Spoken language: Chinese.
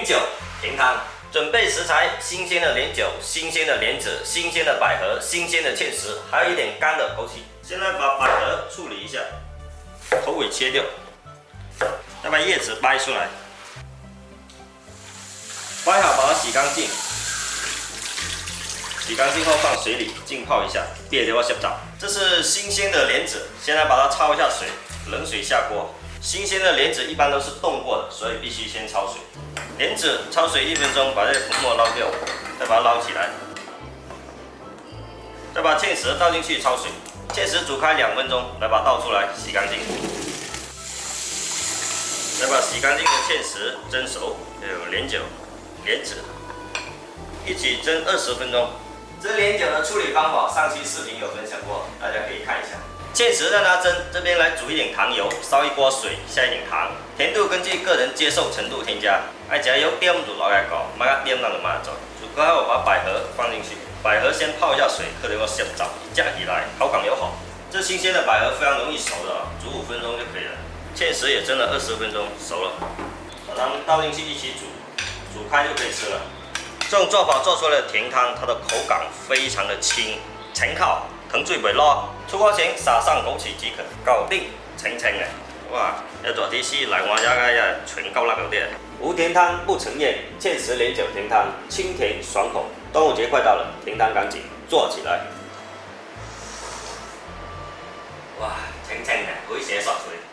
酒甜汤。准备食材：新鲜的莲酒、新鲜的莲子、新鲜的百合、新鲜的芡实，还有一点干的枸杞。现在把百合处理一下，头尾切掉，再把叶子掰出来，掰好把它洗干净。洗干净后放水里浸泡一下，别给我洗澡。这是新鲜的莲子，现在把它焯一下水，冷水下锅。新鲜的莲子一般都是冻过的，所以必须先焯水。莲子焯水1分钟，把这个粉末捞掉，再把它捞起来，再把芡实倒进去焯水，芡实煮开2分钟，来把它倒出来洗干净，再把洗干净的芡实蒸熟，还有莲酒、莲子一起蒸20分钟。这莲酒的处理方法上期视频有分享过，大家可以看一下。芡实让它蒸，这边来煮一点糖油，烧一锅水，下一点糖，甜度根据个人接受程度添加。爱食有点就落来搞，买个点咱就慢做。煮开后把百合放进去，百合先泡一下水，可能要洗澡，夹起来，口感又好。这新鲜的百合非常容易熟的，煮5分钟就可以了。芡实也蒸了20分钟，熟了，把它们倒进去一起煮，煮开就可以吃了。这种做法做出来的甜汤，它的口感非常的轻，清口，糖水袂落。出锅前撒上枸杞即可，搞定，清清的。哇，要热天时来我家个全够辣椒的。无甜汤不成宴，芡实莲酒甜汤，清甜爽口。端午节快到了，甜汤赶紧做起来。哇，清清的，可以写刷出来。